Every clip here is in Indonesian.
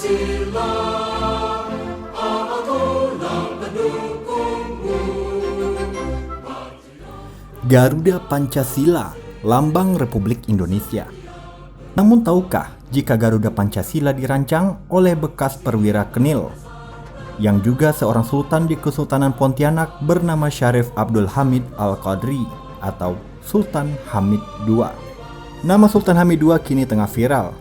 Pancasila, akulah pendukungmu. Garuda Pancasila, lambang Republik Indonesia. Namun tahukah jika Garuda Pancasila dirancang oleh bekas perwira Kenil, yang juga seorang sultan di Kesultanan Pontianak bernama Syarif Abdul Hamid Al-Qadri atau Sultan Hamid II. Nama Sultan Hamid II kini tengah viral,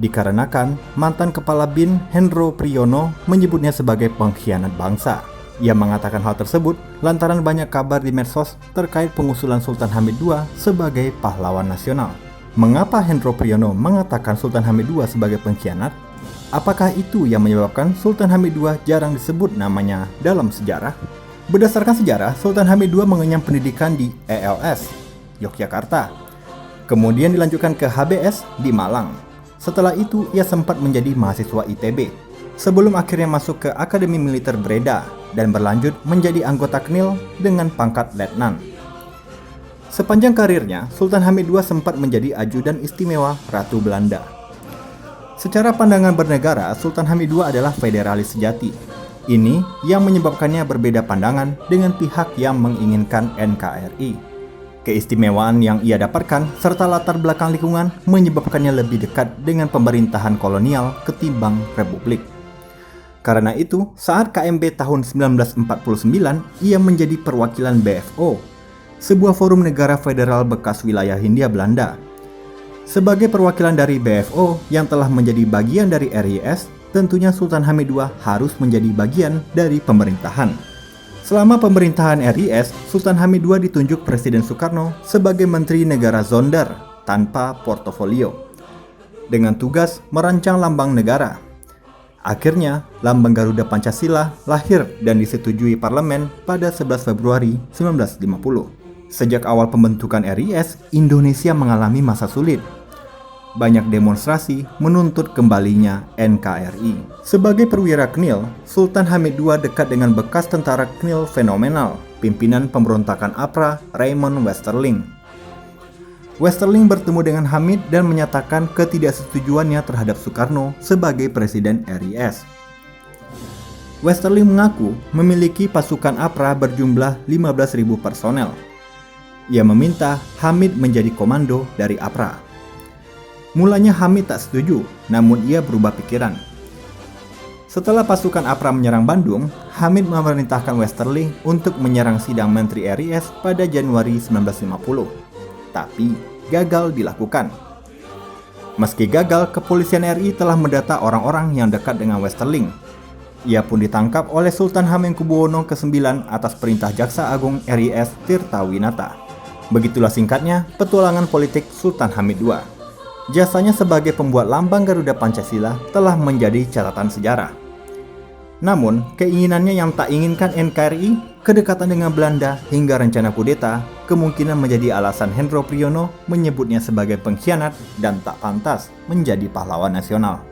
dikarenakan mantan Kepala BIN Hendro Priyono menyebutnya sebagai pengkhianat bangsa. Ia mengatakan hal tersebut lantaran banyak kabar di medsos terkait pengusulan Sultan Hamid II sebagai pahlawan nasional. Mengapa Hendro Priyono mengatakan Sultan Hamid II sebagai pengkhianat? Apakah itu yang menyebabkan Sultan Hamid II jarang disebut namanya dalam sejarah? Berdasarkan sejarah, Sultan Hamid II mengenyam pendidikan di ELS, Yogyakarta. Kemudian dilanjutkan ke HBS di Malang. Setelah itu, ia sempat menjadi mahasiswa ITB, sebelum akhirnya masuk ke Akademi Militer Breda dan berlanjut menjadi anggota Kenil dengan pangkat letnan. Sepanjang karirnya, Sultan Hamid II sempat menjadi ajudan istimewa Ratu Belanda. Secara pandangan bernegara, Sultan Hamid II adalah federalis sejati. Ini yang menyebabkannya berbeda pandangan dengan pihak yang menginginkan NKRI. Keistimewaan yang ia dapatkan serta latar belakang lingkungan menyebabkannya lebih dekat dengan pemerintahan kolonial ketimbang republik. Karena itu, saat KMB tahun 1949, ia menjadi perwakilan BFO, sebuah forum negara federal bekas wilayah Hindia Belanda. Sebagai perwakilan dari BFO yang telah menjadi bagian dari RIS, tentunya Sultan Hamid II harus menjadi bagian dari pemerintahan. Selama pemerintahan RIS, Sultan Hamid II ditunjuk Presiden Soekarno sebagai Menteri Negara Zonder tanpa portofolio, dengan tugas merancang lambang negara. Akhirnya, lambang Garuda Pancasila lahir dan disetujui parlemen pada 11 Februari 1950. Sejak awal pembentukan RIS, Indonesia mengalami masa sulit. Banyak demonstrasi menuntut kembalinya NKRI. Sebagai perwira Kenil, Sultan Hamid II dekat dengan bekas tentara Kenil fenomenal, pimpinan pemberontakan APRA Raymond Westerling. Westerling bertemu dengan Hamid dan menyatakan ketidaksetujuannya terhadap Soekarno sebagai presiden RIS. Westerling mengaku memiliki pasukan APRA berjumlah 15.000 personel. Ia meminta Hamid menjadi komando dari APRA. Mulanya Hamid tak setuju, namun ia berubah pikiran. Setelah pasukan APRA menyerang Bandung, Hamid memerintahkan Westerling untuk menyerang sidang Menteri RIS pada Januari 1950. Tapi gagal dilakukan. Meski gagal, kepolisian RI telah mendata orang-orang yang dekat dengan Westerling. Ia pun ditangkap oleh Sultan Hamengkubuwono ke-9 atas perintah Jaksa Agung RIS Tirtawinata. Begitulah singkatnya petualangan politik Sultan Hamid II. Jasanya sebagai pembuat lambang Garuda Pancasila telah menjadi catatan sejarah. Namun, keinginannya yang tak inginkan NKRI, kedekatan dengan Belanda hingga rencana kudeta, kemungkinan menjadi alasan Hendro Priyono menyebutnya sebagai pengkhianat dan tak pantas menjadi pahlawan nasional.